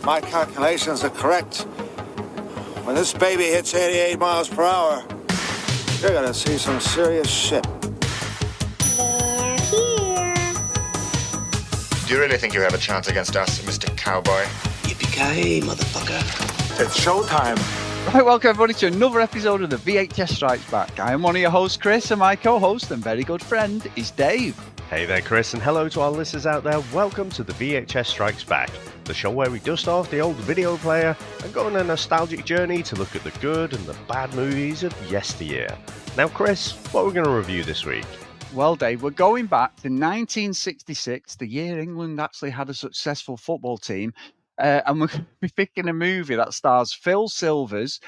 my calculations are correct, when this baby hits 88 miles per hour, you're gonna see some serious shit. They're here. Do you really think you have a chance against us, Mr. Cowboy? Yippee-ki-yay, motherfucker. It's showtime. Right, welcome everybody to another episode of the VHS Strikes Back. I am one of your hosts, Chris, and my co-host and very good friend is Dave. Hey there, Chris, and hello to our listeners out there. Welcome to the VHS Strikes Back, the show where we dust off the old video player and go on a nostalgic journey to look at the good and the bad movies of yesteryear. Now, Chris, what are we going to review this week? Well, Dave, we're going back to 1966, the year England actually had a successful football team. And we're going to be picking a movie that stars Phil Silvers,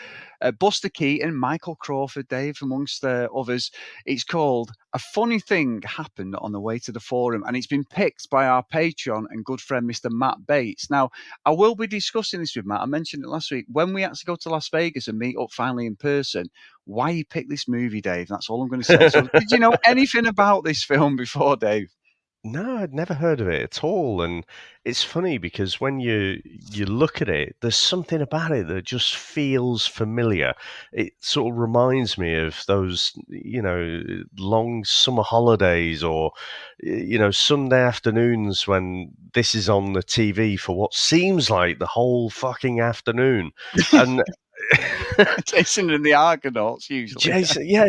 Buster Keaton, Michael Crawford, Dave, amongst others. It's called A Funny Thing Happened on the Way to the Forum, and it's been picked by our Patreon and good friend, Mr. Matt Bates. Now, I will be discussing this with Matt. I mentioned it last week. When we actually go to Las Vegas and meet up finally in person, why you picked this movie, Dave? That's all I'm going to say. So, did you know anything about this film before, Dave? No, I'd never heard of it at all, and it's funny because when you look at it, there's something about it that just feels familiar. It sort of reminds me of those, long summer holidays or, Sunday afternoons when this is on the TV for what seems like the whole fucking afternoon, and. Jason and the Argonauts, usually.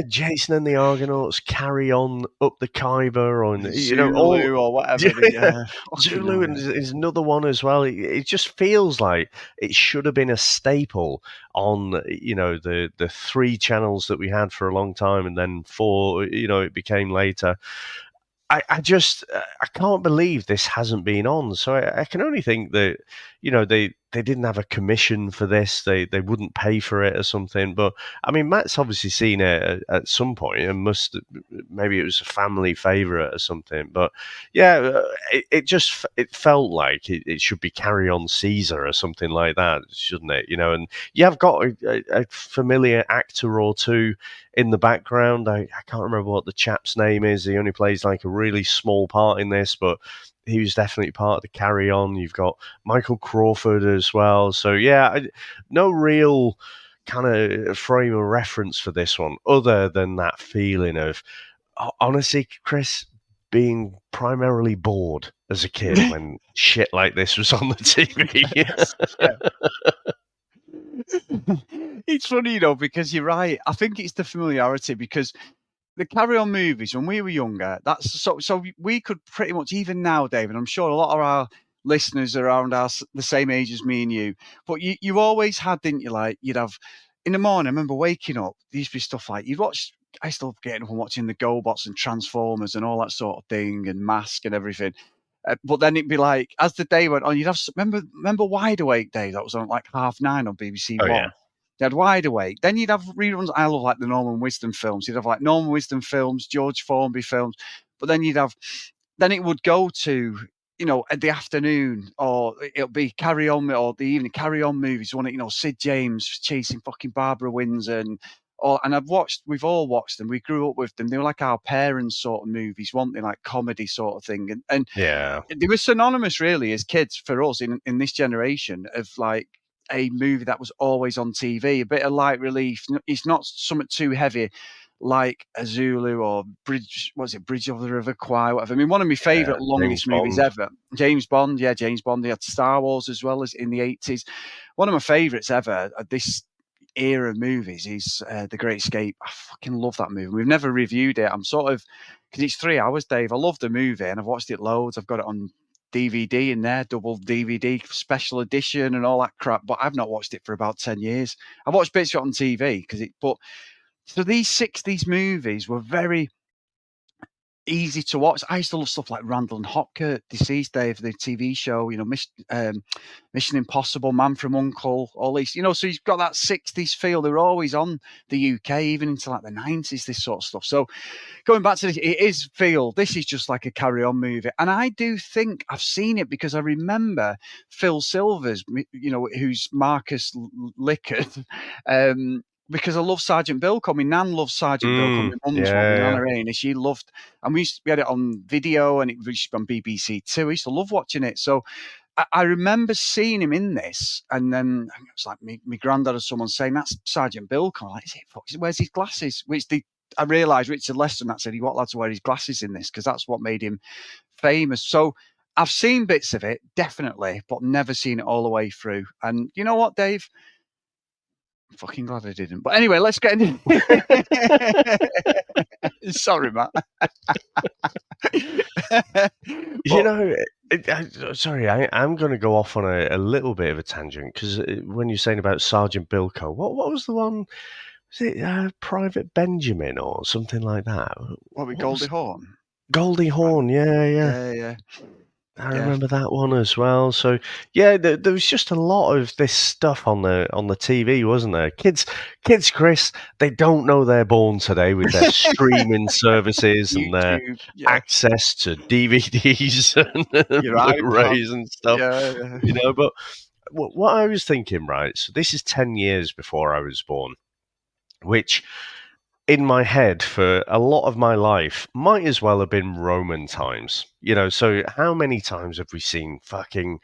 Jason and the Argonauts carry on up the Khyber on Zulu or whatever. Zulu is another one as well. It just feels like it should have been a staple on the three channels that we had for a long time, and then four. It became later. I can't believe this hasn't been on. So I can only think that they didn't have a commission for this. They wouldn't pay for it or something. But I mean, Matt's obviously seen it at some point and maybe it was a family favorite or something. But yeah, it felt like it should be Carry On Caesar or something like that, shouldn't it? And you have got a familiar actor or two in the background. I can't remember what the chap's name is. He only plays like a really small part in this, but he was definitely part of the Carry On. You've got Michael Crawford as well. So yeah, no real kind of frame of reference for this one, other than that feeling of, honestly, Chris, being primarily bored as a kid when shit like this was on the TV. Yes, yeah. It's funny, because you're right. I think it's the familiarity, because the Carry On movies, when we were younger, that's so we could pretty much, even now, David, I'm sure a lot of our listeners are around the same age as me and you, but you always had, didn't you, like, you'd have, in the morning, I remember waking up, there used to be stuff like, you'd watch, I still getting up and watching the GoBots and Transformers and all that sort of thing, and Mask and everything. But then it'd be like, as the day went on, you'd have, remember Wide Awake, Dave? That was on like 9:30 on BBC One. Yeah. They had Wide Awake. Then you'd have reruns. I love like the Norman Wisdom films. You'd have like Norman Wisdom films, George Formby films. But then then it would go to, at the afternoon, or it'll be Carry On, or the evening Carry On movies. One, Sid James chasing fucking Barbara Windsor and we've all watched them. We grew up with them. They were like our parents' sort of movies, weren't they? Like comedy sort of thing. And yeah, they were synonymous really as kids for us in this generation of like a movie that was always on TV, a bit of light relief. It's not something too heavy like a Zulu or Bridge of the River Kwai, whatever. I mean, one of my favourite longest movies ever. James Bond. They had Star Wars as well as in the 80s. One of my favourites ever, this era of movies, is The Great Escape. I fucking love that movie. We've never reviewed it. I'm sort of, because it's 3 hours, Dave. I love the movie and I've watched it loads. I've got it on DVD in there, double DVD, special edition and all that crap, but I've not watched it for about 10 years. I've watched bits of it on TV so these 60s movies were very easy to watch. I used to love stuff like Randall and Hopkirk, deceased Dave, the TV show, Mission Impossible, Man from U.N.C.L.E., all these, so you've got that 60s feel. They were always on the UK, even into like the 90s, this sort of stuff. So going back to this, this is just like a Carry On movie. And I do think I've seen it because I remember Phil Silvers, who's Marcus Lickard, because I love Sergeant Bilko. My nan loves Sergeant Bilko. My mum's one, Nana Rainey. She loved, and we had it on video, and it was on BBC Two. I used to love watching it. So I remember seeing him in this, and then it was like my granddad or someone saying, "That's Sergeant Bilko." I'm like, is it? Where's his glasses? I realised Richard Leston that said he wasn't allowed to wear his glasses in this because that's what made him famous. So I've seen bits of it, definitely, but never seen it all the way through. And you know what, Dave? I'm fucking glad I didn't. But anyway, let's get into Sorry, Matt. Sorry, I'm going to go off on a little bit of a tangent because when you're saying about Sergeant Bilko, what was the one? Was it Private Benjamin or something like that? What with Goldie Hawn? Goldie Hawn, yeah. Yeah. I remember that one as well. So yeah, there was just a lot of this stuff on the TV, wasn't there? Kids, Chris, they don't know they're born today with their streaming services and their access to DVDs and Blu-rays and stuff. Yeah. But what I was thinking, right? So this is 10 years before I was born, which in my head for a lot of my life might as well have been Roman times. So how many times have we seen fucking,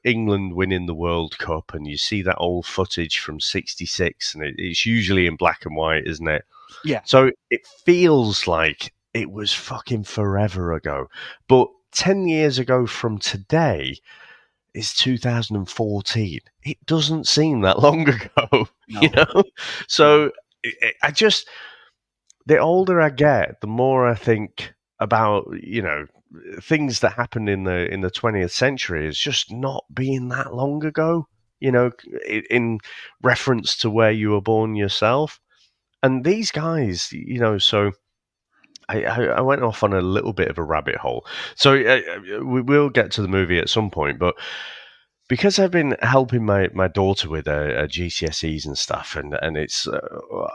England winning the World Cup, and you see that old footage from 66 and it's usually in black and white, isn't it? Yeah. So it feels like it was fucking forever ago. But 10 years ago from today is 2014. It doesn't seem that long ago, No. So the older I get, the more I think about, things that happened in the 20th century as just not being that long ago, in reference to where you were born yourself. And these guys, so I went off on a little bit of a rabbit hole. So we will get to the movie at some point, but because I've been helping my daughter with her GCSEs and stuff, and it's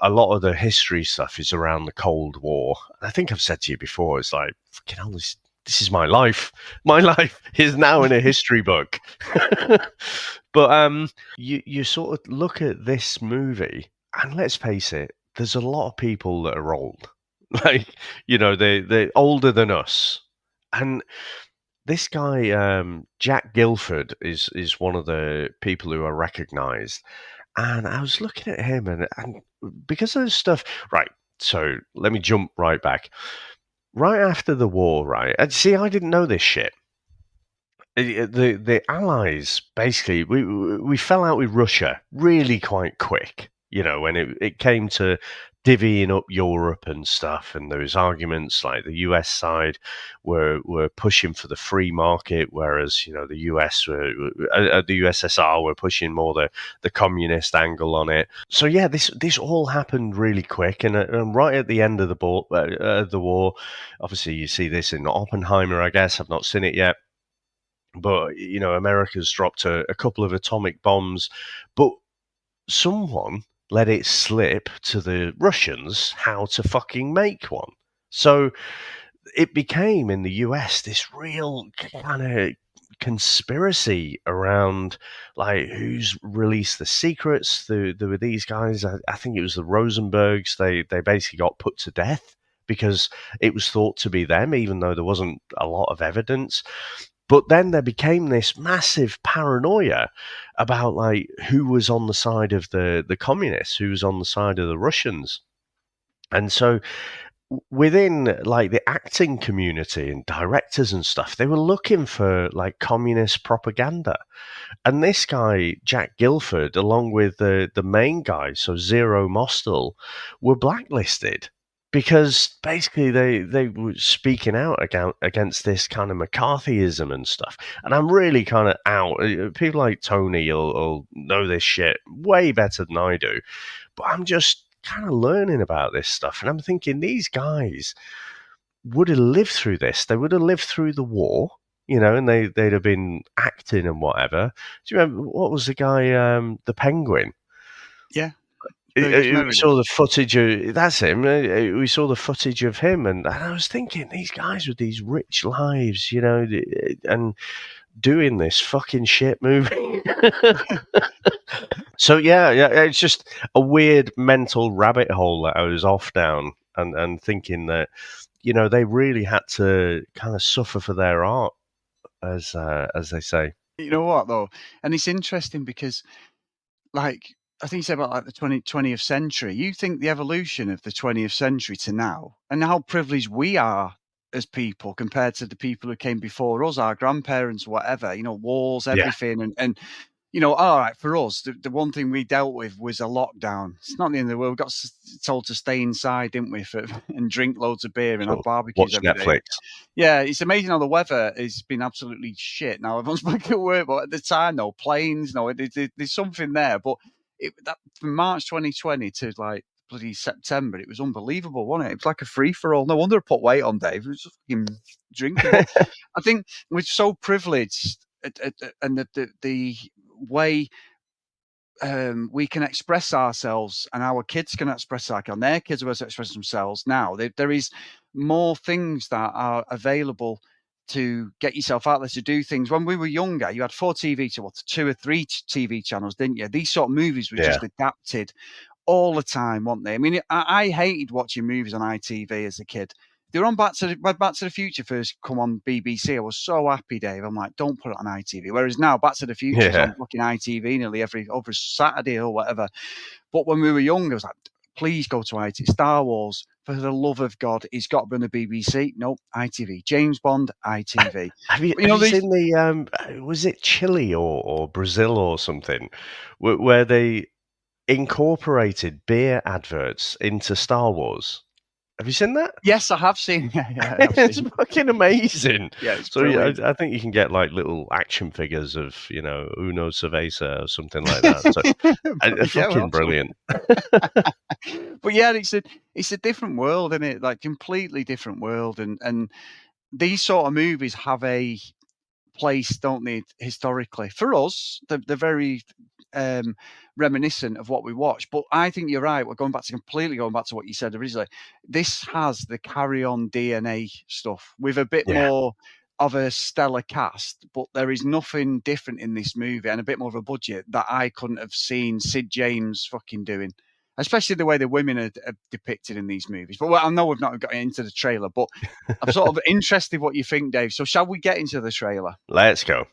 a lot of the history stuff is around the Cold War. I think I've said to you before, it's like, fucking hell, this is my life. My life is now in a history book. But you sort of look at this movie, and let's face it, there's a lot of people that are old. Like, they're older than us. And this guy, Jack Gilford, is one of the people who are recognised. And I was looking at him, and because of this stuff, right, so let me jump right back. Right after the war, right, and see, I didn't know this shit. The Allies, basically, we fell out with Russia really quite quick, when it came to divvying up Europe and stuff, and there was arguments like the US side were pushing for the free market, whereas the US the USSR were pushing more the communist angle on it. So yeah, this all happened really quick, and right at the end of the war, obviously you see this in Oppenheimer. I guess I've not seen it yet, but America's dropped a couple of atomic bombs, but someone let it slip to the Russians how to fucking make one. So it became in the US this real kind of conspiracy around like who's released the secrets. There were these guys, I think it was the Rosenbergs, they basically got put to death because it was thought to be them, even though there wasn't a lot of evidence. But then there became this massive paranoia about like who was on the side of the communists, who was on the side of the Russians. And so within like the acting community and directors and stuff, they were looking for like communist propaganda. And this guy, Jack Gilford, along with the main guy, so Zero Mostel, were blacklisted. Because basically they were speaking out against this kind of McCarthyism and stuff. And I'm really kind of out. People like Tony will know this shit way better than I do. But I'm just kind of learning about this stuff. And I'm thinking these guys would have lived through this. They would have lived through the war, and they'd have been acting and whatever. Do you remember, what was the guy, the Penguin? Yeah. We saw the footage of that's him. We saw the footage of him, and I was thinking these guys with these rich lives, and doing this fucking shit movie. So yeah, it's just a weird mental rabbit hole that I was off down, and thinking that they really had to kind of suffer for their art, as they say. You know what though, and it's interesting because, like, I think you said about like the 20th century. You think the evolution of the 20th century to now, and how privileged we are as people compared to the people who came before us, our grandparents, whatever. You know, wars, everything, and you know, all right, for us, the one thing we dealt with was a lockdown. It's not the end of the world. We got told to stay inside, didn't we, and drink loads of beer and have barbecues watch every day. Netflix. Yeah, it's amazing how the weather has been absolutely shit. Now everyone's back at work, but at the time, no planes, no, there's something there. But from March 2020 to like bloody September, it was unbelievable, wasn't it? It was like a free for all. No wonder I put weight on, Dave. It was just fucking drinking. I think we're so privileged, and the way we can express ourselves, and our kids can express ourselves, and their kids are able to express themselves now. There is more things that are available to get yourself out there to do things. When we were younger, you had 4 TV to 2 or 3 TV channels, didn't you? These sort of movies were just adapted all the time, weren't they? I mean, I hated watching movies on ITV as a kid. They were on Back to the Future first come on BBC. I was so happy, Dave. I'm like, don't put it on ITV. Whereas now, Back to the Future is on fucking ITV nearly every Saturday or whatever. But when we were young, I was like, please go to ITV. Star Wars, for the love of God, it's got to be on the BBC. Nope, ITV. James Bond, ITV. Have you seen the, was it Chile or Brazil or something, where they incorporated beer adverts into Star Wars? Have you seen that? Yes, I have seen. Yeah, it's fucking amazing. Yeah, it's so I think you can get like little action figures of, you know, Uno Cerveza or something like that. So fucking brilliant. But yeah, it's a different world, isn't it? Like completely different world, and these sort of movies have a place, don't they, historically? For us, they're very reminiscent of what we watch. But I think you're right. We're completely going back to what you said originally. This has the carry-on DNA stuff with a bit more of a stellar cast, but there is nothing different in this movie and a bit more of a budget that I couldn't have seen Sid James fucking doing. Especially the way the women are depicted in these movies. But I know we've not got into the trailer, but I'm sort of interested what you think, Dave. So shall we get into the trailer? Let's go.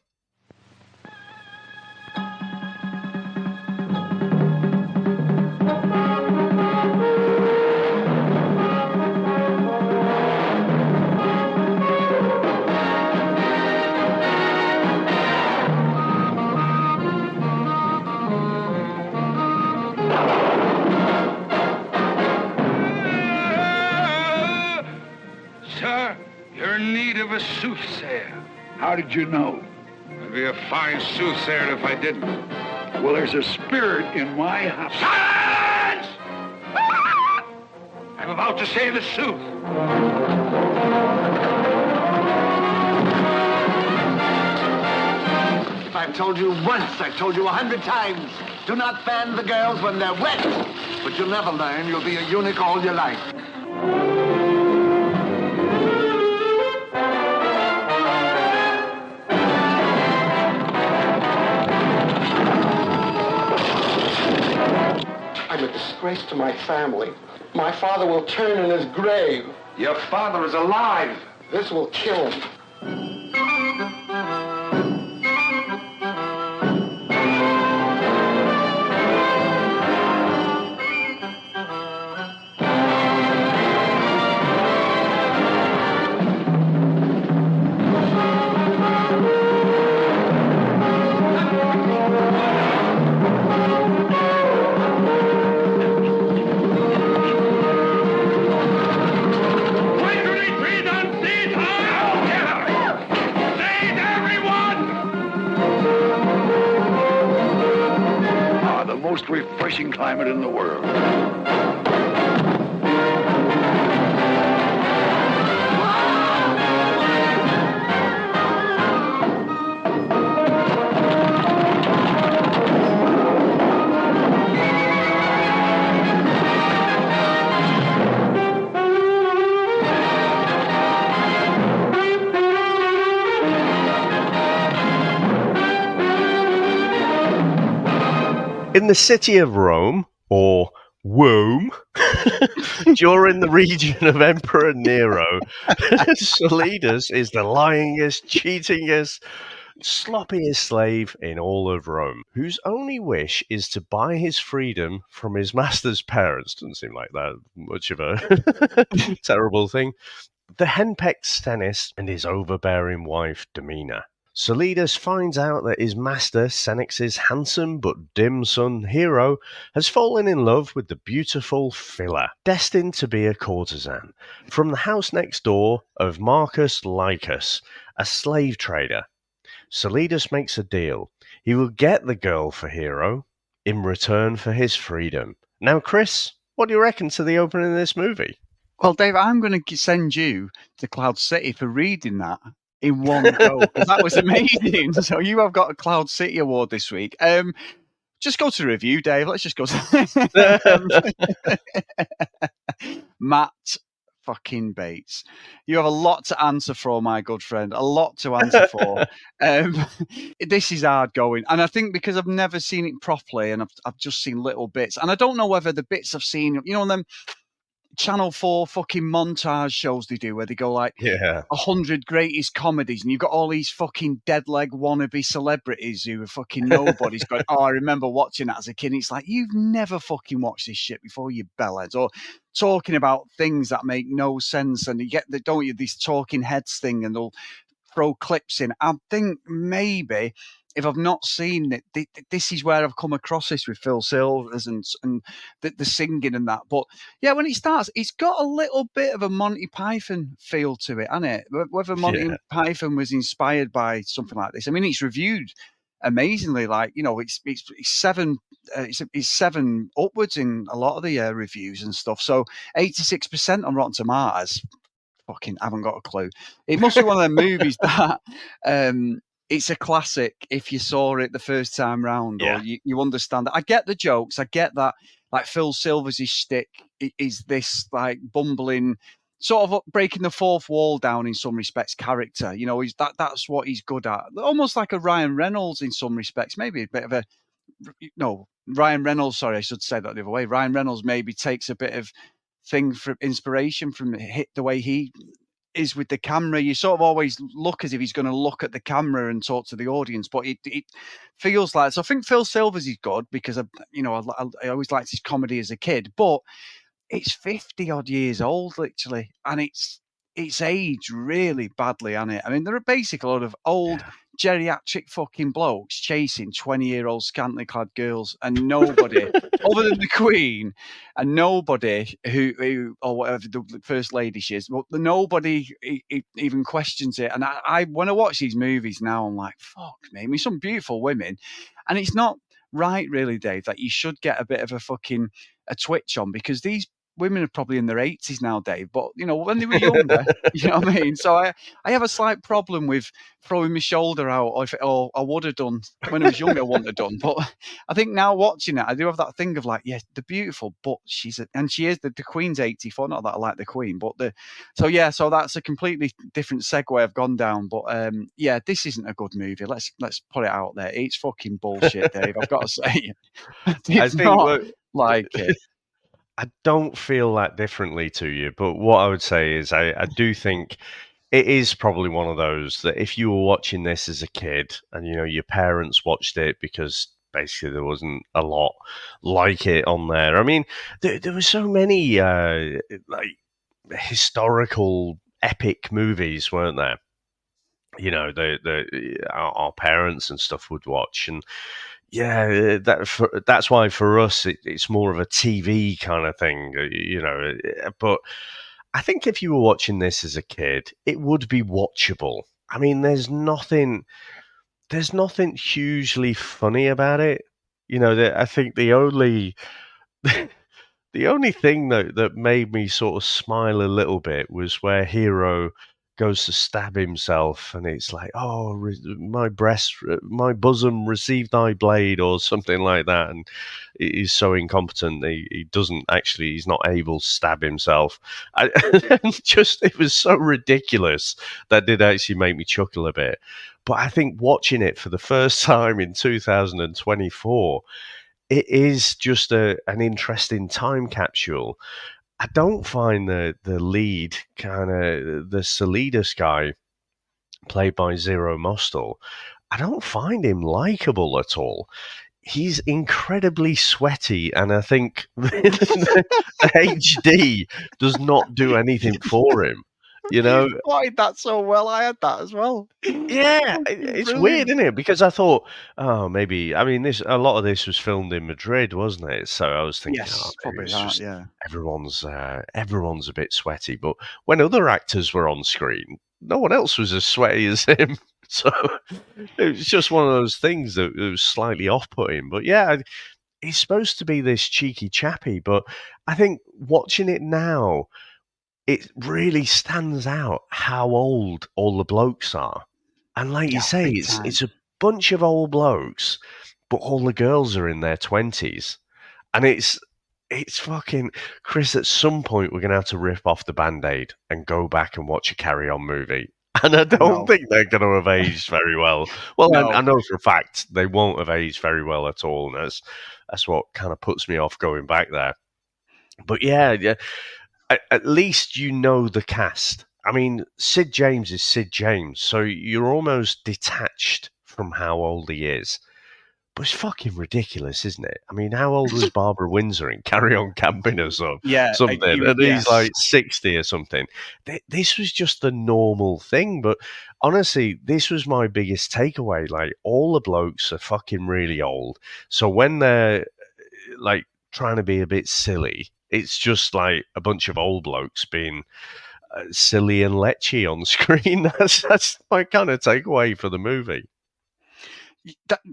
Of a soothsayer. How did you know? I'd be a fine soothsayer if I didn't. Well, there's a spirit in my house. Silence! I'm about to say the truth. If I've told you once, I've told you 100 times. Do not fan the girls when they're wet. But you'll never learn. You'll be a eunuch all your life. I'm a disgrace to my family. My father will turn in his grave. Your father is alive. This will kill him. Refreshing climate in the world. In the city of Rome, or Womb, during the region of Emperor Nero, Solidas is the lyingest, cheatingest, sloppiest slave in all of Rome, whose only wish is to buy his freedom from his master's parents. Doesn't seem like that much of a terrible thing. The henpecked Stennis and his overbearing wife, Domina. Solidus finds out that his master, Senex's handsome but dim son, Hero, has fallen in love with the beautiful Phila, destined to be a courtesan, from the house next door of Marcus Lycus, a slave trader. Solidus makes a deal. He will get the girl for Hero in return for his freedom. Now, Chris, what do you reckon to the opening of this movie? Well, Dave, I'm going to send you to Cloud City for reading that in one go, because that was amazing. So you have got a Cloud City award this week. Just go to the review, Dave. Let's just go to Matt fucking Bates. You have a lot to answer for, my good friend. A lot to answer for. This is hard going. And I think because I've never seen it properly and I've just seen little bits. And I don't know whether the bits I've seen, you know, them Channel 4 fucking montage shows they do where they go like 100 greatest comedies and you've got all these fucking dead leg wannabe celebrities who are fucking nobodies going, oh, I remember watching that as a kid. And it's like, you've never fucking watched this shit before, you bellheads. Or talking about things that make no sense and you get the, don't you, this talking heads thing and they'll throw clips in. I think maybe if I've not seen it, this is where I've come across this with Phil Silvers and the singing and that. But yeah, when it starts, it's got a little bit of a Monty Python feel to it, hasn't it? Whether Monty Python was inspired by something like this. I mean, it's reviewed amazingly. Like, you know, it's 7 upwards in a lot of the reviews and stuff. So 86% on Rotten Tomatoes. Fucking haven't got a clue. It must be one of them movies that it's a classic if you saw it the first time round, or you understand that. I get the jokes. I get that, like Phil Silvers' shtick is this like bumbling, sort of breaking the fourth wall down in some respects character. You know, that's what he's good at. Almost like a Ryan Reynolds in some respects. Maybe a bit of a, no, Ryan Reynolds, sorry, I should say that the other way. Ryan Reynolds maybe takes a bit of thing for inspiration from the way he is with the camera. You sort of always look as if he's going to look at the camera and talk to the audience, but it feels like, so I think Phil Silvers is good because I always liked his comedy as a kid, but it's 50 odd years old literally, and it's aged really badly, hasn't it? I mean, there are basically a lot of old geriatric fucking blokes chasing 20-year-old scantily clad girls, and nobody other than the Queen and nobody who or whatever the first lady she is, but nobody even questions it. And I when I watch these movies now, I'm like, fuck me. I mean, some beautiful women, and it's not right really, Dave, that you should get a bit of a twitch on, because these women are probably in their 80s now, Dave, but you know, when they were younger, you know what I mean? So I have a slight problem with throwing my shoulder out, or I would have done when I was younger. I wouldn't have done, but I think now watching it, I do have that thing of like, yes, they're beautiful, but she is the Queen's 84. Not that I like the Queen, but so that's a completely different segue I've gone down. But this isn't a good movie. Let's put it out there. It's fucking bullshit, Dave. I've got to say, it's not like it. I don't feel that differently to you, but what I would say is I do think it is probably one of those that if you were watching this as a kid and, you know, your parents watched it because basically there wasn't a lot like it on there. I mean, there were so many like historical epic movies, weren't there? You know, our parents and stuff would watch, and yeah, that's why for us it's more of a TV kind of thing, you know. But I think if you were watching this as a kid, it would be watchable. I mean, there's nothing hugely funny about it. You know, I think the only thing that made me sort of smile a little bit was where Hero goes to stab himself, and it's like, oh, my bosom received thy blade, or something like that, and he's so incompetent he's not able to stab himself. It was so ridiculous that did actually make me chuckle a bit. But I think watching it for the first time in 2024, it is just an interesting time capsule. I don't find the lead, kind of the Solidus guy, played by Zero Mostel, I don't find him likable at all. He's incredibly sweaty, and I think the HD does not do anything for him. You know, You played that so well. I had that as well. yeah, it's weird, isn't it? Because I thought, oh, maybe. I mean, a lot of this was filmed in Madrid, wasn't it? So I was thinking, Yes, oh, maybe probably it's that. just Yeah. everyone's a bit sweaty. But when other actors were on screen, no one else was as sweaty as him. So it was just one of those things that was slightly off-putting. But yeah, he's supposed to be this cheeky chappy, but I think watching it now, it really stands out how old all the blokes are. And like you say, big it's a bunch of old blokes, but all the girls are in their 20s. And it's fucking Chris, at some point we're gonna have to rip off the Band-Aid and go back and watch a Carry On movie. And I don't think they're going to have aged very well. Well, No. I know for a fact they won't have aged very well at all, and that's what kind of puts me off going back there. But yeah, at least you know the cast. I mean, Sid James is Sid James, so you're almost detached from how old he is. But it's fucking ridiculous, isn't it? I mean, how old was Barbara Windsor in Carry On Camping or something? And he's like 60 or something. This was just the normal thing. But honestly, this was my biggest takeaway. Like, all the blokes are fucking really old. So when they're like trying to be a bit silly, it's just like a bunch of old blokes being silly and lechy on screen. That's my kind of takeaway for the movie.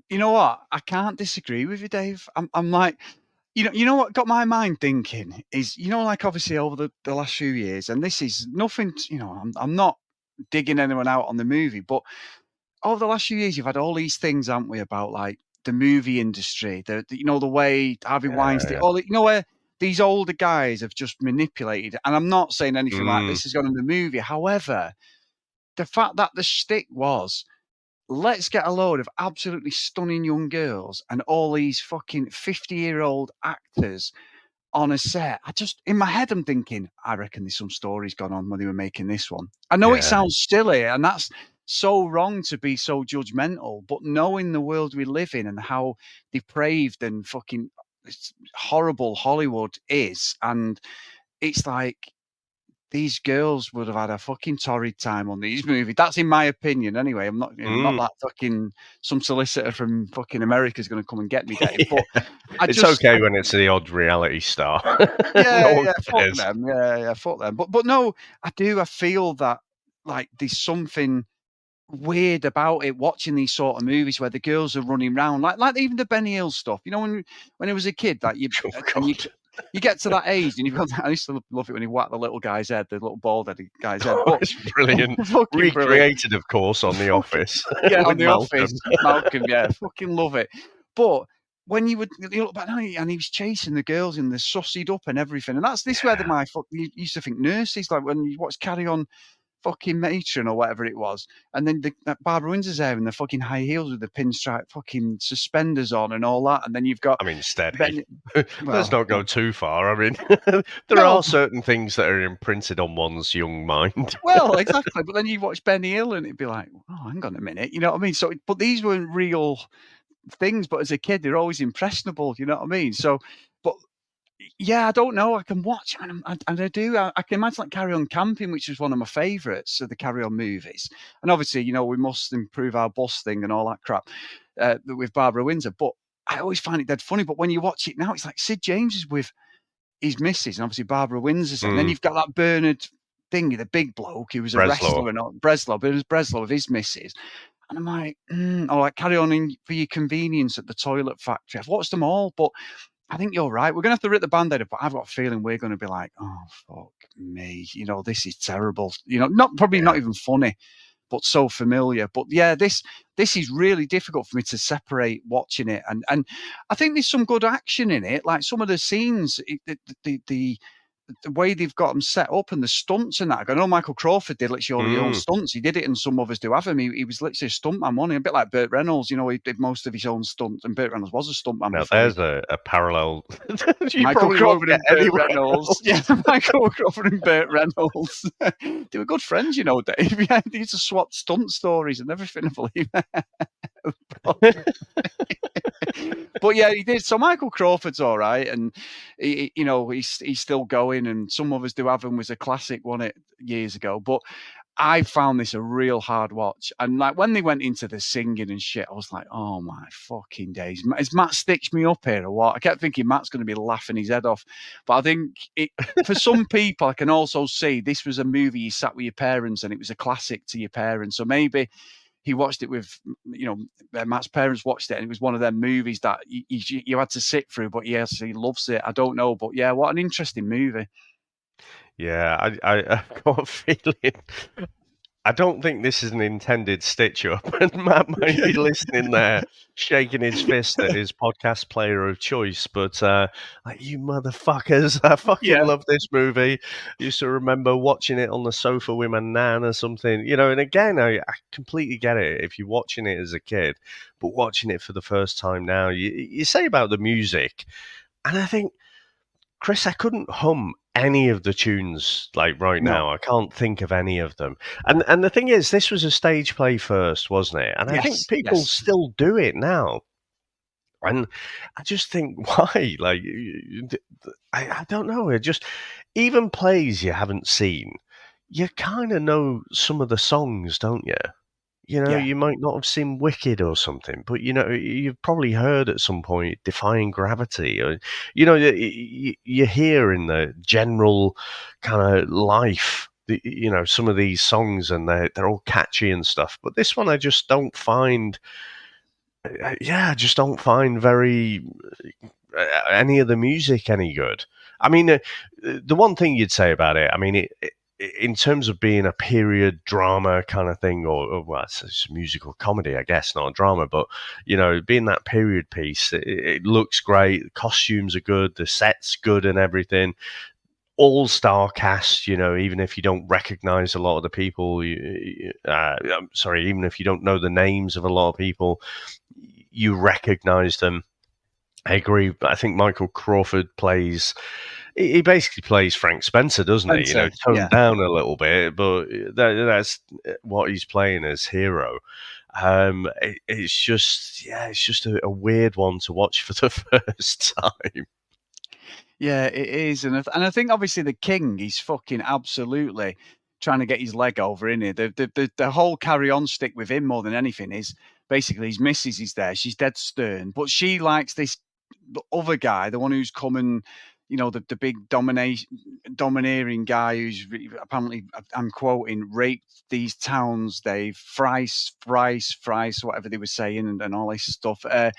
You know what? I can't disagree with you, Dave. I'm like, you know what got my mind thinking is, like obviously over the last few years, and this is nothing, I'm not digging anyone out on the movie, but over the last few years, you've had all these things, haven't we, about like the movie industry, the way Harvey Weinstein, where these older guys have just manipulated, and I'm not saying anything like this is going in the movie. However, the fact that the shtick was, let's get a load of absolutely stunning young girls and all these fucking 50-year-old actors on a set. In my head, I'm thinking, I reckon there's some stories gone on when they were making this one. I know it sounds silly, and that's so wrong to be so judgmental, but knowing the world we live in and how depraved and fucking horrible Hollywood is, and it's like, these girls would have had a fucking torrid time on these movies. That's in my opinion, anyway. I'm not that fucking some solicitor from fucking America is going to come and get me, Dave. But it's okay when it's the odd reality star. Fuck them. Yeah, fuck them. But no, I feel that like there's something weird about it. Watching these sort of movies where the girls are running around, like even the Benny Hill stuff. When I was a kid, like you get to that age, and I used to love it when he whacked the little guy's head, the little bald-headed guy's head. But, it's brilliant. Recreated, of course, on The Office. Yeah, on The Office. Malcolm, yeah, fucking love it. But when you look back now, and he was chasing the girls in the sussied up and everything, and that's where you used to think nurses, like when you watch Carry On fucking Matron or whatever it was, and then that Barbara Windsor's there in the fucking high heels with the pinstripe fucking suspenders on and all that, and then you've got steady. Let's not go too far. I mean, there are certain things that are imprinted on one's young mind. Well, exactly. But then you watch Benny Hill and it'd be like, oh, hang on a minute, you know what I mean? So, but these weren't real things, but as a kid they're always impressionable, you know what I mean? So, but yeah, I don't know. I can watch, and I do. I can imagine like Carry On Camping, which is one of my favourites of the Carry On movies. And obviously, we must improve our bustling and all that crap with Barbara Windsor. But I always find it dead funny. But when you watch it now, it's like Sid James is with his missus, and obviously Barbara Windsor. And then you've got that Bernard Thingy, the big bloke who was a wrestler, and Breslow, but it was Breslow with his missus. And I'm like, or like Carry On for your convenience at the Toilet Factory. I've watched them all, but I think you're right. We're going to have to rip the Band-Aid up, but I've got a feeling we're going to be like, oh, fuck me. This is terrible. Not even funny, but so familiar. But yeah, this is really difficult for me to separate watching it. And I think there's some good action in it. Like some of the scenes, the way they've got them set up and the stunts and that. I know Michael Crawford did literally all his own stunts. He did it, and some others do have him. He was literally a stuntman, wasn't he? A bit like Burt Reynolds. He did most of his own stunts, and Burt Reynolds was a stuntman. Now there's a parallel. Michael Crawford and Burt Reynolds. Yeah, Michael Crawford and Burt Reynolds. They were good friends, Dave. Yeah, they used to swap stunt stories and everything, I believe. But yeah, he did. So Michael Crawford's all right, and he's still going. And some of us do have him as a classic, won it years ago. But I found this a real hard watch. And like when they went into the singing and shit, I was like, oh my fucking days. Has Matt stitched me up here or what? I kept thinking Matt's going to be laughing his head off. But I think for some people, I can also see this was a movie you sat with your parents and it was a classic to your parents. So maybe he watched it with, Matt's parents watched it and it was one of them movies that you had to sit through, but yes, he loves it. I don't know. But yeah, what an interesting movie. Yeah, I've got a feeling. I don't think this is an intended stitch up, and Matt might be listening there, shaking his fist at his podcast player of choice. But like, you motherfuckers, I fucking love this movie. I used to remember watching it on the sofa with my nan or something, And again, I completely get it if you're watching it as a kid, but watching it for the first time now, you say about the music, and I think, Chris, I couldn't hum any of the tunes like right now. I can't think of any of them. And the thing is, this was a stage play first, wasn't it? And I think people still do it now. And I just think, why? Like, I don't know. It just, even plays you haven't seen, you kind of know some of the songs, don't you? You might not have seen Wicked or something, but you've probably heard at some point Defying Gravity, or you hear in the general kind of life, some of these songs, and they're all catchy and stuff. But this one, I just don't find. I just don't find very any of the music any good. I mean, the one thing you'd say about it, I mean, in terms of being a period drama kind of thing, or well, it's a musical comedy, I guess, not a drama, but, being that period piece, it looks great. The costumes are good. The set's good and everything. All-star cast, even if you don't recognize a lot of the people, I'm sorry, even if you don't know the names of a lot of people, you recognize them. I agree. I think Michael Crawford he basically plays Frank Spencer, doesn't he? Toned down a little bit, but that's what he's playing as hero. It's just a weird one to watch for the first time. Yeah, it is. And I think obviously the king, he's fucking absolutely trying to get his leg over, isn't he? The whole carry-on stick with him more than anything is basically his missus is there. She's dead stern, but she likes this other guy, the one who's coming, the big domineering guy who's apparently, I'm quoting, raped these towns, Dave, Farce, whatever they were saying, and all this stuff. That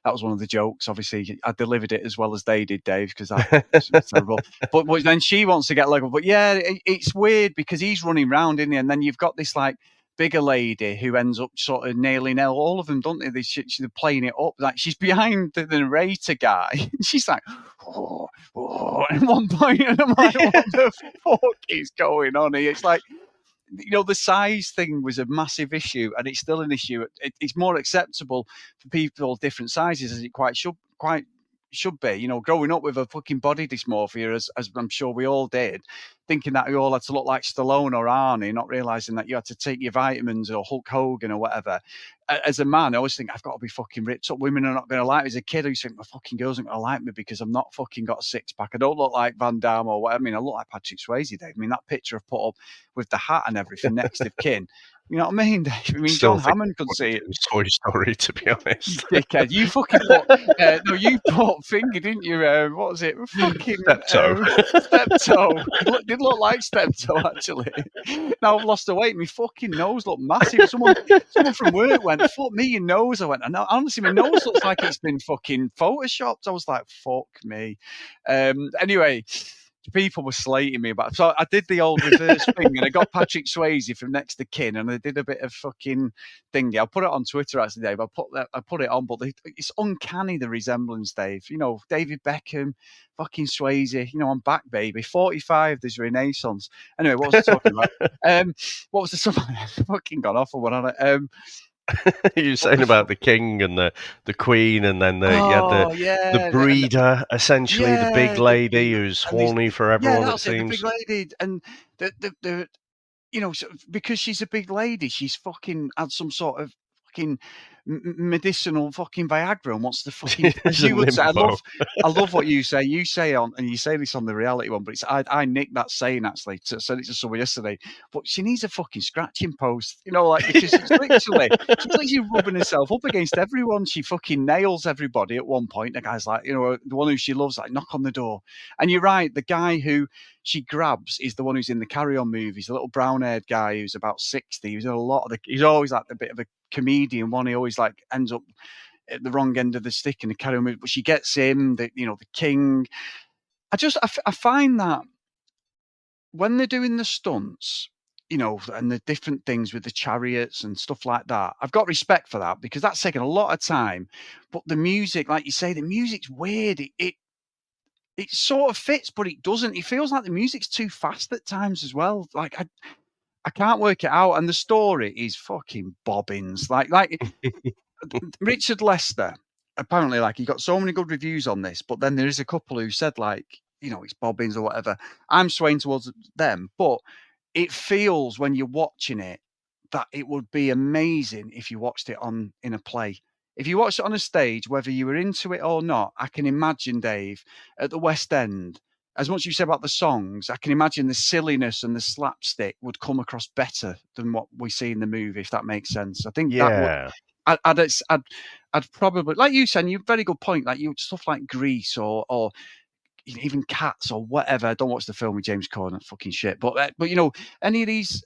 was one of the jokes. Obviously, I delivered it as well as they did, Dave, because that was terrible. But then she wants to get level. But yeah, it's weird because he's running around, isn't he? And then you've got this like bigger lady who ends up sort of nailing all of them, don't they? They're playing it up. Like she's behind the narrator guy. And she's like, oh, at one point, and I'm like, what the fuck is going on here? It's like, the size thing was a massive issue, and it's still an issue. It's more acceptable for people different sizes, as it quite should be. Growing up with a fucking body dysmorphia, as I'm sure we all did, thinking that we all had to look like Stallone or Arnie, not realizing that you had to take your vitamins or Hulk Hogan or whatever. As a man, I always think I've got to be fucking ripped up. Women are not going to like me. As a kid, I used to think my fucking girls aren't going to like me because I'm not fucking got a six pack. I don't look like Van Damme or whatever. I mean, I look like Patrick Swayze, Dave. I mean, that picture I've put up with the hat and everything, next of kin. You know what I mean, Dave? I mean, John Hammond could see it. Toy Story, to be honest. Dickhead. You fucking put, you put finger, didn't you? What was it? Fucking Steptoe. Steptoe. Did look like Steptoe, actually. Now I've lost the weight. My fucking nose looked massive. Someone from work went, fuck me, your nose. I went, no, honestly, my nose looks like it's been fucking photoshopped. I was like, fuck me. Anyway, people were slating me about it. So I did the old reverse thing, and I got Patrick Swayze from next to kin, and I did a bit of fucking thing. I'll put it on Twitter actually, Dave. I put it on, but it's uncanny, the resemblance, Dave. David Beckham, fucking Swayze. I'm back, baby. 45, there's Renaissance. Anyway, what was I talking about? What was the song? Fucking gone off on one on it. You're saying about the king and the queen, and then you had the breeder, essentially, the big lady who's horny for everyone. Yeah, it seems the big lady, and the because she's a big lady, she's fucking had some sort of fucking medicinal fucking Viagra and wants to fucking, as It's a you would say, nympho. I love what you say. You say and you say this on the reality one, but I nicked that saying actually. Said it to someone yesterday. But she needs a fucking scratching post, like because it's literally she's literally rubbing herself up against everyone. She fucking nails everybody at one point. The guy's like, the one who she loves, like, knock on the door. And you're right, the guy who she grabs is the one who's in the Carry On movies, the little brown-haired guy who's about 60. He's in a lot of he's always like a bit of a comedian one. He always like ends up at the wrong end of the stick in the Carry On movie, but she gets him, the king. I find that when they're doing the stunts, and the different things with the chariots and stuff like that, I've got respect for that because that's taken a lot of time. But the music, like you say, the music's weird. It sort of fits, but it doesn't. It feels like the music's too fast at times as well. Like I can't work it out, and the story is fucking bobbins. Like Richard Lester, apparently, like, he got so many good reviews on this, but then there is a couple who said, like, it's bobbins or whatever. I'm swaying towards them, but it feels when you're watching it that it would be amazing if you watched it in a play. If you watched it on a stage, whether you were into it or not, I can imagine, Dave, at the West End, as much as you say about the songs, I can imagine the silliness and the slapstick would come across better than what we see in the movie, if that makes sense. I think that would. I'd probably, like you said, you've very good point. Like stuff like Grease or even Cats or whatever. I don't watch the film with James Corden, fucking shit. But any of these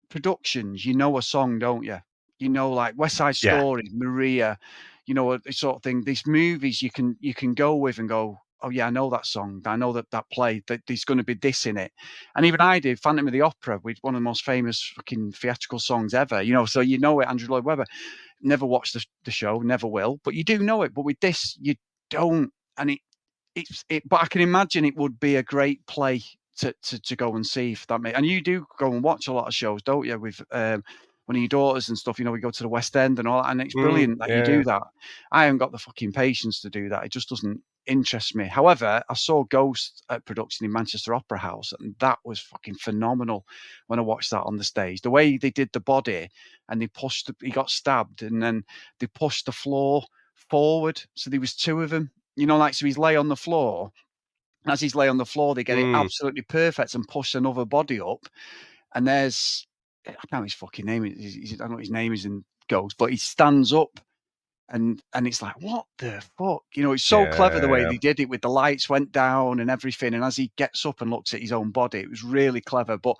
productions, a song, don't you? Like West Side Story, Maria, sort of thing. These movies you can go with and go, oh yeah, I know that song. I know that play. That there's going to be this in it. And even I did Phantom of the Opera with one of the most famous fucking theatrical songs ever. So it, Andrew Lloyd Webber. Never watched the show, never will, but you do know it. But with this, you don't. And but I can imagine it would be a great play to go and see, if that makes. And you do go and watch a lot of shows, don't you? With one of your daughters and stuff, we go to the West End and all that, and it's brilliant that you do that. I haven't got the fucking patience to do that. It just doesn't interest me. However, I saw Ghost at production in Manchester Opera House, and that was fucking phenomenal when I watched that on the stage. The way they did the body, and he got stabbed, and then they pushed the floor forward. So there was two of them, so he's lay on the floor. And as he's lay on the floor, they get it absolutely perfect and push another body up. And there's, I don't know his fucking name. I don't know what his name is in Ghost, but he stands up and it's like, what the fuck? It's so clever the way they did it with the lights went down and everything. And as he gets up and looks at his own body, it was really clever. But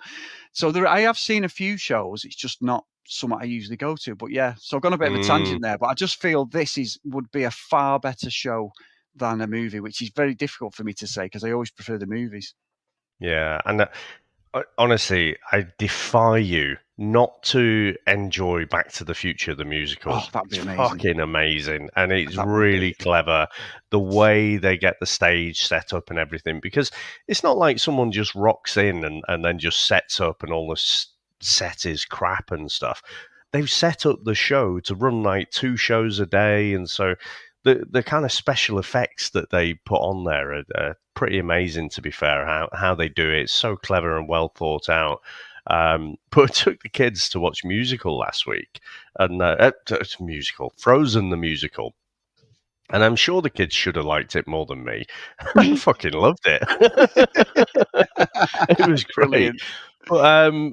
so I have seen a few shows. It's just not something I usually go to. But yeah, so I've gone a bit of a tangent there. But I just feel this would be a far better show than a movie, which is very difficult for me to say because I always prefer the movies. Yeah, and honestly, I defy you not to enjoy Back to the Future, the musical. Oh, that'd be amazing. Fucking amazing. And it's really clever, the way they get the stage set up and everything, because it's not like someone just rocks in and then just sets up and all the set is crap and stuff. They've set up the show to run like 2 shows a day, and so the kind of special effects that they put on there are pretty amazing, to be fair, how they do it. It's so clever and well thought out. But I took the kids to watch musical last week, and Frozen the musical. And I'm sure the kids should have liked it more than me. I fucking loved it. It was great. But,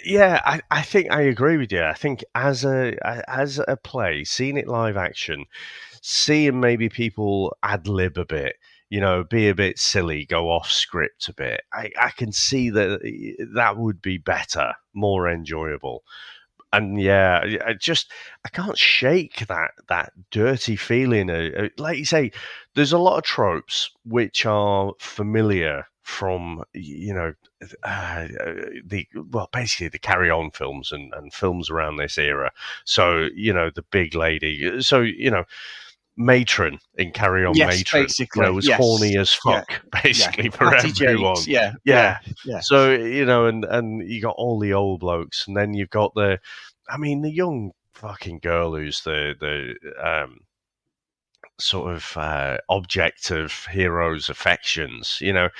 yeah, I think I agree with you. I think as a play, seeing it live action, seeing maybe people ad lib a bit, be a bit silly, go off script a bit, I can see that would be better, more enjoyable. And yeah, I can't shake that dirty feeling. Like you say, there's a lot of tropes which are familiar from, basically the Carry On films and films around this era. So, the big lady. So, Matron in Carry On, Matron, was horny as fuck, basically, for everyone. Yeah. So, and you got all the old blokes, and then you've got the young fucking girl who's the sort of object of heroes' affections. The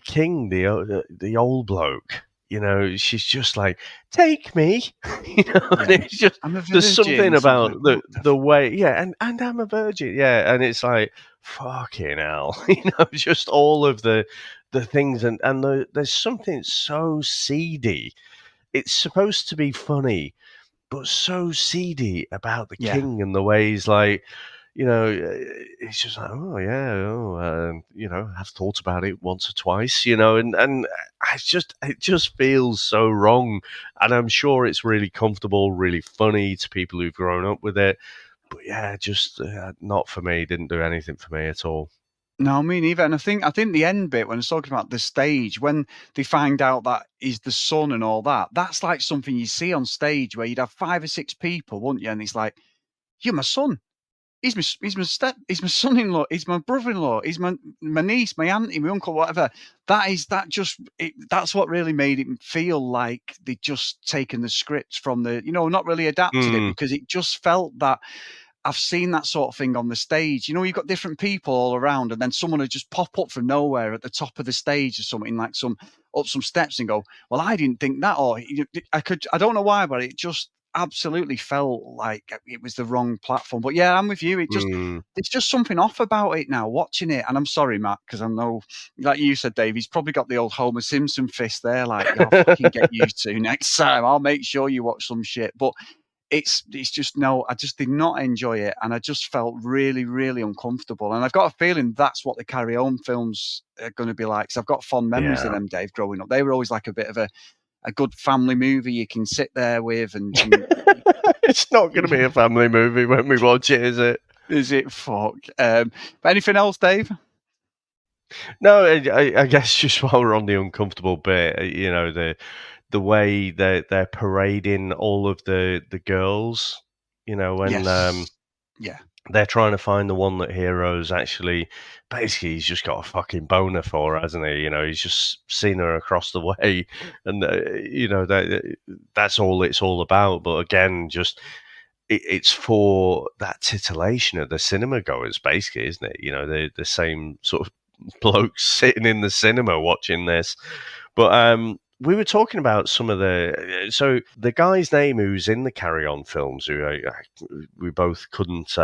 king, the old bloke, she's just like, take me, and it's just, I'm a there's something virgin, about something like, the way, and I'm a virgin, and it's like, fucking hell, just all of the things, and there's something so seedy. It's supposed to be funny, but so seedy about the king and the way he's like, it's just like, oh yeah, I've thought about it once or twice, and it just feels so wrong, and I'm sure it's really comfortable, really funny to people who've grown up with it, but yeah, just not for me. Didn't do anything for me at all. No, me neither. And I think the end bit when it's talking about the stage, when they find out that he's the son and all that, that's like something you see on stage where you'd have 5 or 6 people, wouldn't you? And it's like, you're my son. He's my son-in-law. He's my brother-in-law. He's my niece, my auntie, my uncle, whatever. That's what really made it feel like they'd just taken the script from not really adapted it, because it just felt that. I've seen that sort of thing on the stage. You've got different people all around, and then someone would just pop up from nowhere at the top of the stage or something, like up some steps, and go, "Well, I didn't think that," or I don't know why, but it just absolutely felt like it was the wrong platform. But yeah, I'm with you. It's just something off about it now, watching it. And I'm sorry, Matt, because I know, like you said, Dave, he's probably got the old Homer Simpson fist there, like, I'll fucking get used to next time. I'll make sure you watch some shit. But it's just, no, I just did not enjoy it, and I just felt really, really uncomfortable. And I've got a feeling that's what the Carry On films are going to be like, because I've got fond memories of them, Dave, growing up. They were always like a bit of a good family movie you can sit there with. And it's not going to be a family movie when we watch it, is it? Is it? Fuck. But anything else, Dave? No, I guess just while we're on the uncomfortable bit, the way they're parading all of the girls, when they're trying to find the one that Hero's actually, basically, he's just got a fucking boner for her, hasn't he? He's just seen her across the way, and that's all it's all about. But again, just it's for that titillation of the cinema goers, basically, isn't it? The same sort of blokes sitting in the cinema watching this, but we were talking about some of so the guy's name who's in the Carry On films, who we both couldn't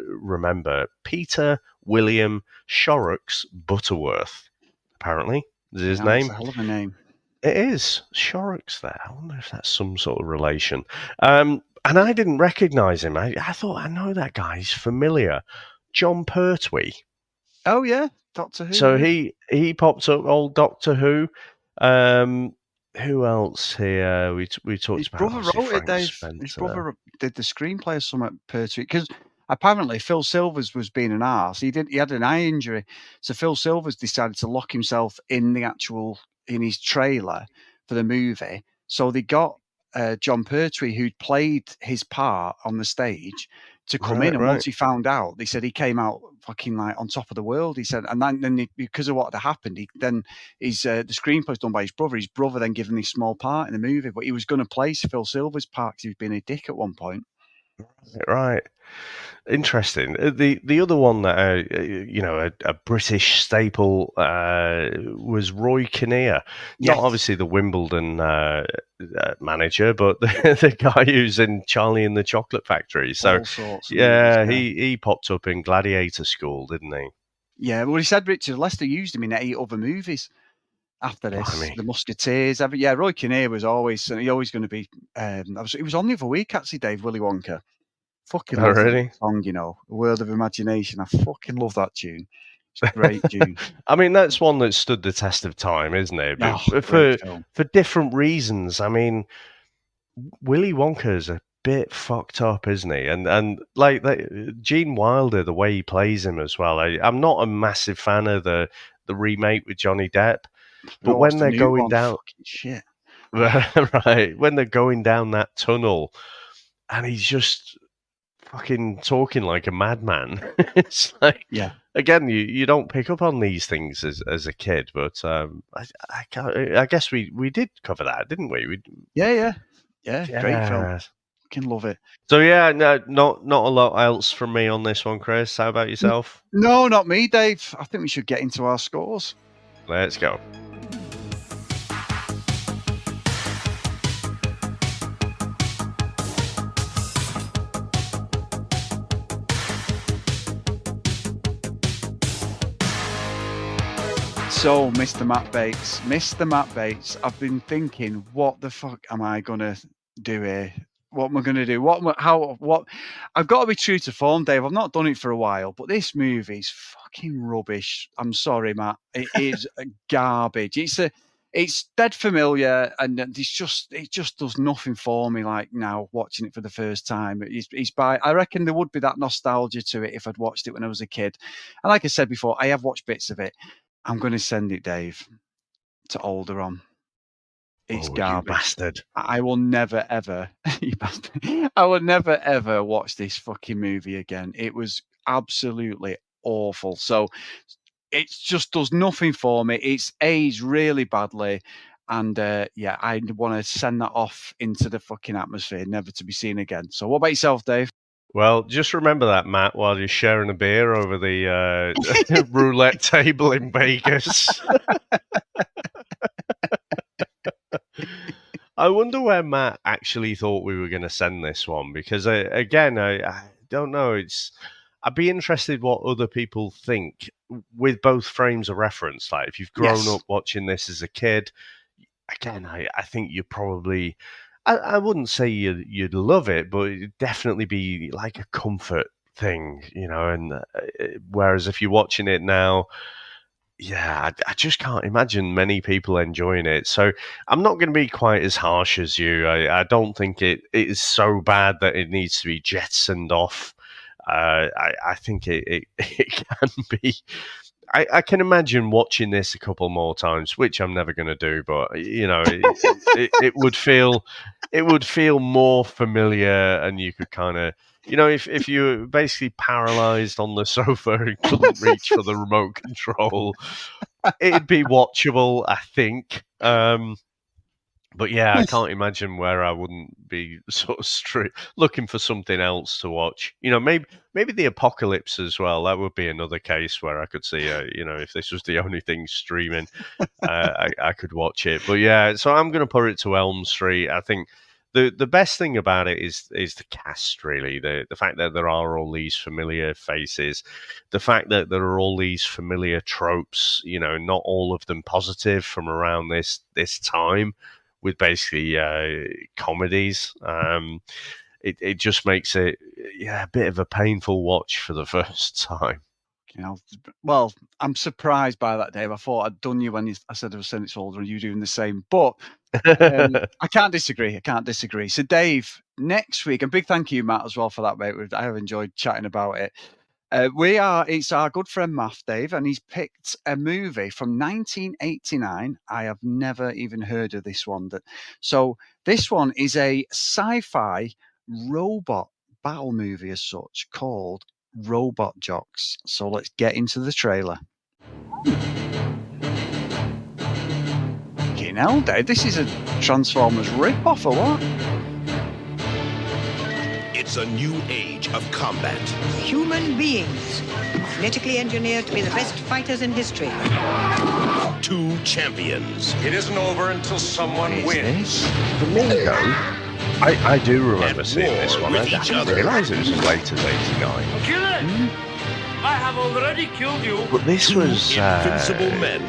remember, Peter William Shorrocks Butterworth, apparently is his name. That's a hell of a name. It is Shorrocks there. I wonder if that's some sort of relation. And I didn't recognise him. I thought, I know that guy. He's familiar. John Pertwee. Oh yeah, Doctor Who. So he popped up, old Doctor Who. Who else here? We talked about. His brother wrote it, Dave. His brother did the screenplay or something, Pertwee, because apparently Phil Silvers was being an arse. He had an eye injury, so Phil Silvers decided to lock himself in his trailer for the movie. So they got John Pertwee, who'd played his part on the stage, to come in, and once he found out, they said he came out fucking like on top of the world. He said, and then because of what had happened, the screenplay was done by his brother. His brother then gave him this small part in the movie, but he was going to play Phil Silver's part because he was being a dick at one point. Right. Interesting. The other one that a British staple was Roy Kinnear. Yes. Not obviously the Wimbledon manager, but the guy who's in Charlie and the Chocolate Factory. So all sorts. He popped up in Gladiator School, didn't he? Yeah. Well, he said Richard Lester used him in 8 other movies after this. Blimey. The Musketeers. Roy Kinnear was always going to be. He was on the other week actually, Dave, Willy Wonka. Fucking love that song, A World of Imagination. I fucking love that tune. It's a great tune. I mean, that's one that stood the test of time, isn't it? But for different reasons. I mean, Willy Wonka's a bit fucked up, isn't he? And like Gene Wilder, the way he plays him as well. I'm not a massive fan of the remake with Johnny Depp, but when they're going down, shit, right? When they're going down that tunnel, and he's just fucking talking like a madman. It's like, again, you don't pick up on these things as a kid, but I guess we did cover that, didn't we? Yeah, great film. Fucking love it. So yeah, no, not a lot else from me on this one, Chris. How about yourself? No, not me, Dave. I think we should get into our scores. Let's go. So, Mr. Matt Bates, I've been thinking, what the fuck am I gonna do here? What am I gonna do? What? I've got to be true to form, Dave. I've not done it for a while, but this movie's fucking rubbish. I'm sorry, Matt. It is garbage. It's dead familiar, and it just does nothing for me. Like now, watching it for the first time, I reckon there would be that nostalgia to it if I'd watched it when I was a kid. And like I said before, I have watched bits of it. I'm going to send it, Dave, to Alderon. It's garbage. You bastard. I will never, ever, you bastard. I will never, ever watch this fucking movie again. It was absolutely awful. So it just does nothing for me. It's aged really badly. And I want to send that off into the fucking atmosphere, never to be seen again. So what about yourself, Dave? Well, just remember that, Matt, while you're sharing a beer over the roulette table in Vegas. I wonder where Matt actually thought we were going to send this one, because I don't know. I'd be interested what other people think with both frames of reference. Like if you've grown up watching this as a kid, again, I think you probably. I wouldn't say you'd love it, but it'd definitely be like a comfort thing, and whereas if you're watching it now, I just can't imagine many people enjoying it. So I'm not going to be quite as harsh as you. I don't think it is so bad that it needs to be jettisoned off. I think it can be. I can imagine watching this a couple more times, which I'm never going to do. But it would feel more familiar, and you could kind of, if you're basically paralyzed on the sofa and couldn't reach for the remote control, it'd be watchable, I think. But yeah, I can't imagine where I wouldn't be sort of looking for something else to watch. Maybe the Apocalypse as well. That would be another case where I could see, if this was the only thing streaming, I could watch it. But yeah, so I'm going to put it to Elm Street. I think the best thing about it is the cast, really. The fact that there are all these familiar faces, the fact that there are all these familiar tropes. Not all of them positive from around this time. With basically comedies, it just makes it a bit of a painful watch for the first time. Well, I'm surprised by that, Dave. I thought I'd done you when I said I was sending it to older, and you doing the same. But I can't disagree. So, Dave, next week, and big thank you, Matt, as well for that, mate. I have enjoyed chatting about it. It's our good friend Math, Dave, and he's picked a movie from 1989. I have never even heard of this one. So this one is a sci-fi robot battle movie as such called Robot Jocks. So let's get into the trailer. Okay, now, Dave, this is a Transformers rip-off or what? It's a new age of combat. Human beings, genetically engineered to be the best fighters in history. Two champions. It isn't over until someone wins. For me, though, I do remember seeing this one. I didn't realise it was as late as 89. Kill it! I have already killed you. But this was... Invincible Men.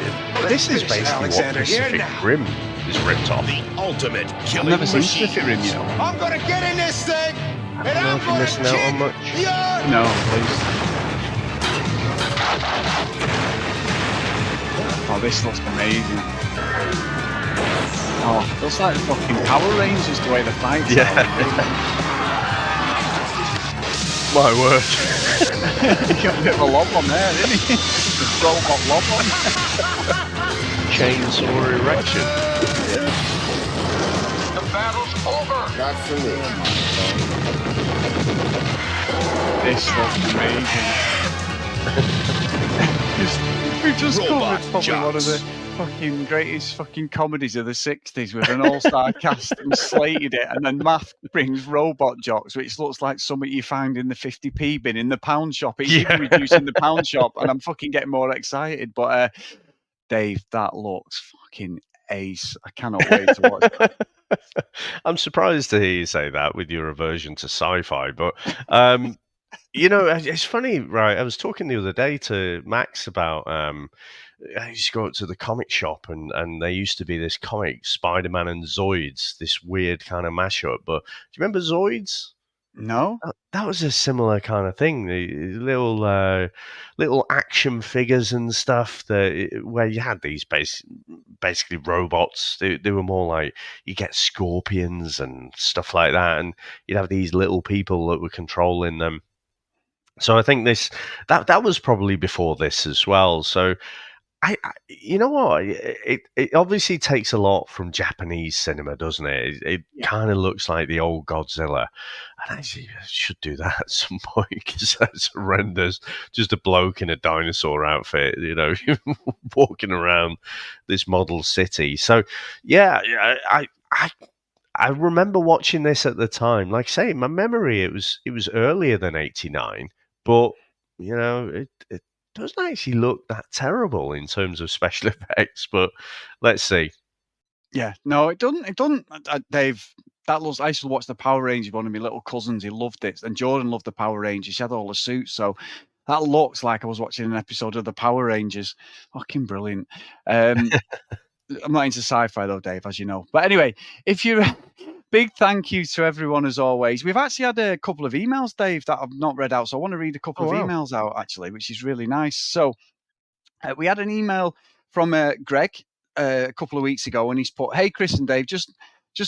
This is basically what Pacific Rim is ripped off. The ultimate killing I've never seen machine. Pacific Rim, I'm gonna get in this thing! I don't know if you're missing out on much. No, please. Oh, this looks amazing. Oh, it looks like fucking Power Rangers the way the fights are. My word. He got a bit of a lob on there, didn't he? The robot lob on. Chainsaw erection. The battle's over! Not for me. This looks amazing. We've just covered probably one of the fucking greatest fucking comedies of the 60s with an all-star cast and slated it, and then Math brings Robot Jocks, which looks like something you find in the 50p bin in the pound shop. It's even reduced in the pound shop, and I'm fucking getting more excited. But Dave, that looks fucking ace. I cannot wait to watch that. I'm surprised to hear you say that with your aversion to sci-fi, but It's funny, right? I was talking the other day to Max about I used to go up to the comic shop and there used to be this comic, Spider-Man and Zoids, this weird kind of mashup. But do you remember Zoids? No. That was a similar kind of thing. The little action figures and stuff where you had these basically robots. They were more like you get scorpions and stuff like that, and you'd have these little people that were controlling them. So I think that was probably before this as well. So you know what? It obviously takes a lot from Japanese cinema, doesn't it? It kind of looks like the old Godzilla, and actually I should do that at some point because that's horrendous. Just a bloke in a dinosaur outfit, walking around this model city. So yeah, I remember watching this at the time. Like I say, in my memory, it was earlier than '89. But it doesn't actually look that terrible in terms of special effects. But let's see. Yeah, no, it doesn't. It doesn't. Dave, that looks. I used to watch the Power Rangers. One of my little cousins, he loved it, and Jordan loved the Power Rangers. She had all the suits, so that looks like I was watching an episode of the Power Rangers. Fucking brilliant. I'm not into sci-fi though, Dave, as you know. But anyway, if you big thank you to everyone as always. We've actually had a couple of emails, Dave, that I've not read out. So I want to read a couple of emails out actually, which is really nice. So we had an email from Greg a couple of weeks ago, and he's put, "Hey, Chris and Dave, just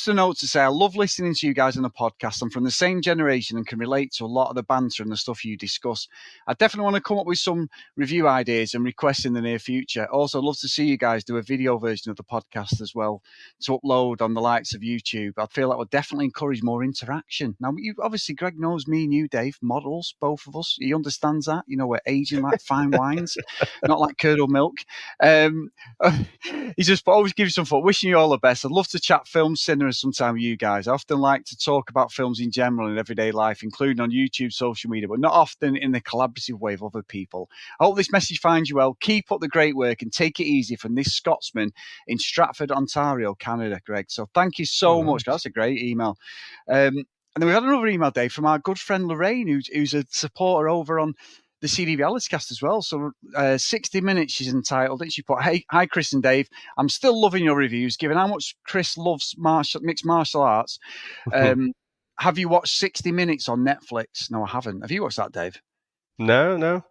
a note to say I love listening to you guys on the podcast. I'm from the same generation and can relate to a lot of the banter and the stuff you discuss. I definitely want to come up with some review ideas and requests in the near future. Also, I'd love to see you guys do a video version of the podcast as well to upload on the likes of YouTube. I feel that would definitely encourage more interaction." Now, obviously, Greg knows me and you, Dave, models, both of us. He understands that. We're aging like fine wines, not like curdled milk. He just always gives some thought. Wishing you all the best. I'd love to chat films, cinema sometime with you guys. I often like to talk about films in general in everyday life, including on YouTube, social media, but not often in the collaborative way of other people. I hope this message finds you well. Keep up the great work and take it easy from this Scotsman in Stratford, Ontario, Canada, Greg. So thank you so much. That's a great email. And then we had another email, Dave, from our good friend Lorraine, who's a supporter over on the CD Reality Cast as well. So 60 Minutes she's entitled it. She put, "Hey, hi Chris and Dave. I'm still loving your reviews, given how much Chris loves mixed martial arts. Have you watched 60 Minutes on Netflix?" No, I haven't. Have you watched that, Dave? No.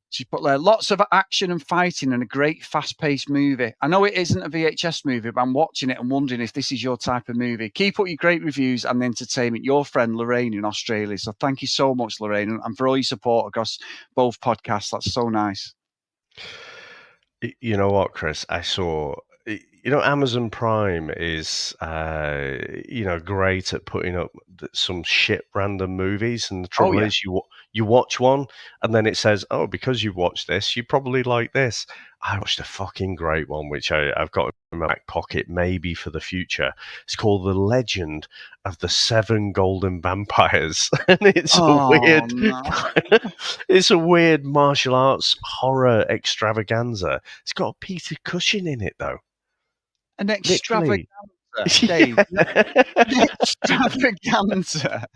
She put there, "Lots of action and fighting and a great fast-paced movie. I know it isn't a VHS movie, but I'm watching it and wondering if this is your type of movie. Keep up your great reviews and entertainment. Your friend Lorraine in Australia." So thank you so much, Lorraine, and for all your support across both podcasts. That's so nice. You know what, Chris? I saw. Amazon Prime is, great at putting up some shit random movies, and the trouble is, you watch one, and then it says, "Oh, because you've watched this, you probably like this." I watched a fucking great one, which I've got in my back pocket, maybe for the future. It's called The Legend of the Seven Golden Vampires, and it's it's a weird martial arts horror extravaganza. It's got Peter Cushing in it, though. An extravaganza, Dave. An extravaganza.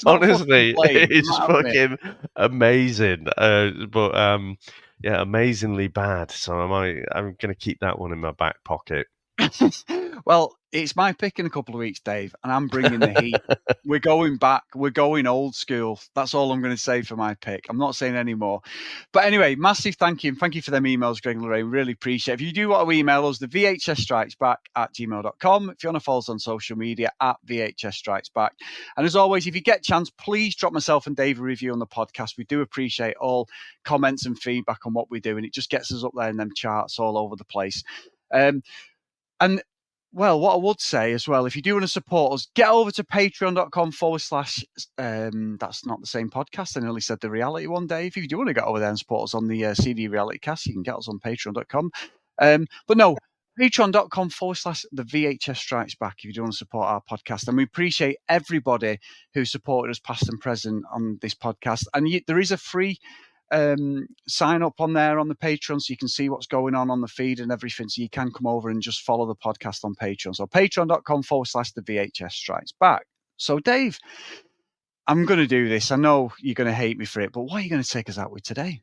Honestly, it's fucking amazing. Amazingly bad. So I'm going to keep that one in my back pocket. Well, it's my pick in a couple of weeks, Dave, and I'm bringing the heat. We're going back. We're going old school. That's all I'm going to say for my pick. I'm not saying any more. But anyway, massive thank you. And thank you for them emails, Greg and Lorraine. Really appreciate it. If you do want to email us, the VHSstrikesback@gmail.com. If you want to follow us on social media, @VHSstrikesback. And as always, if you get a chance, please drop myself and Dave a review on the podcast. We do appreciate all comments and feedback on what we do. And it just gets us up there in them charts all over the place. And well, what I would say as well, if you do want to support us, get over to patreon.com/ that's not the same podcast. I nearly said the reality one, Dave. If you do want to get over there and support us on the CD Reality Cast, you can get us on patreon.com. But no, patreon.com/ the VHS Strikes Back if you do want to support our podcast. And we appreciate everybody who supported us past and present on this podcast. And there is a free sign up on there on the Patreon, so you can see what's going on the feed and everything, so you can come over and just follow the podcast on Patreon. So patreon.com/ the VHS Strikes Back. So Dave, I'm going to do this. I know you're going to hate me for it, but what are you going to take us out with today?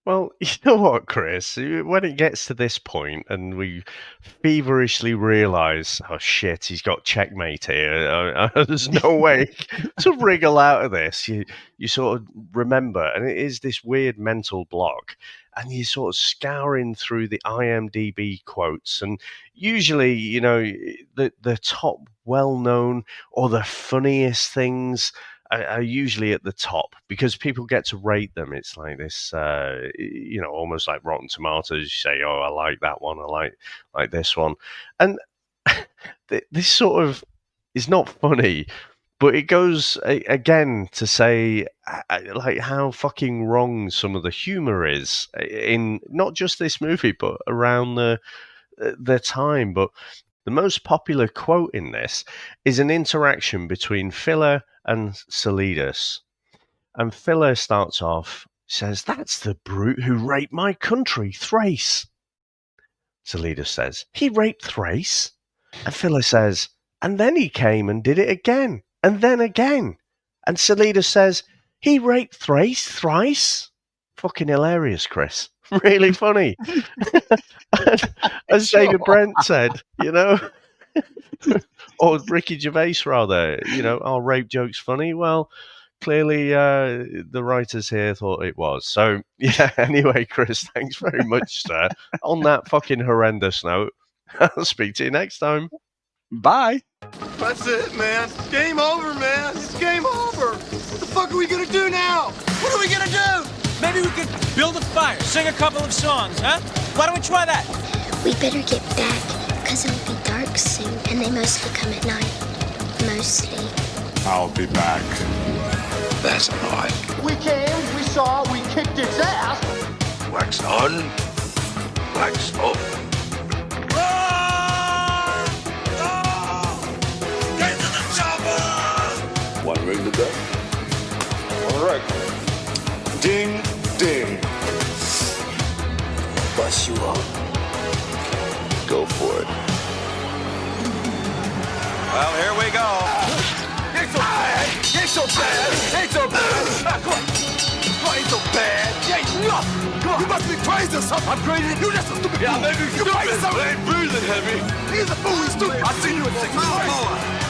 Well, you know what, Chris? When it gets to this point and we feverishly realise, oh shit, he's got checkmate here. There's no way to wriggle out of this. You sort of remember, and it is this weird mental block, and you're sort of scouring through the IMDb quotes, and usually, you know, the top well-known or the funniest things are usually at the top because people get to rate them. It's like this, you know, almost like Rotten Tomatoes. You say, "Oh, I like that one. I like this one," and this sort of is not funny, but it goes again to say like how fucking wrong some of the humor is in not just this movie, but around the time. But the most popular quote in this is an interaction between Filler and Pseudolus. And Filler starts off, says, "That's the brute who raped my country, Thrace." Pseudolus says, "He raped Thrace?" And Filler says, "And then he came and did it again, and then again." And Pseudolus says, "He raped Thrace thrice?" Fucking hilarious, Chris. Really funny. As David Brent said, you know, or Ricky Gervais rather, you know, our rape joke's funny. Well, clearly the writers here thought it was. So, yeah, anyway, Chris, thanks very much, sir. On that fucking horrendous note, I'll speak to you next time. Bye. That's it, man. Game over, man. It's game over. What the fuck are we gonna do now? What are we gonna do? Maybe we could build a fire, sing a couple of songs, huh? Why don't we try that? We better get back, because it'll be dark soon, and they mostly come at night. Mostly. I'll be back. That's not. We came, we saw, we kicked its ass. Wax on, wax off. Get to the chopper! One ring to go. All right. Ding, ding. Bust you up. Go for it. Well, here we go. Ain't so bad. Ain't so bad. Ain't so bad. Come on. Come on, ain't so bad. Come on. You must be crazy or something. I'm crazy. You just a stupid fool. Yeah, maybe you're crazy. I ain't breathing heavy. He's a fool. He's stupid. I've seen you in 6 months.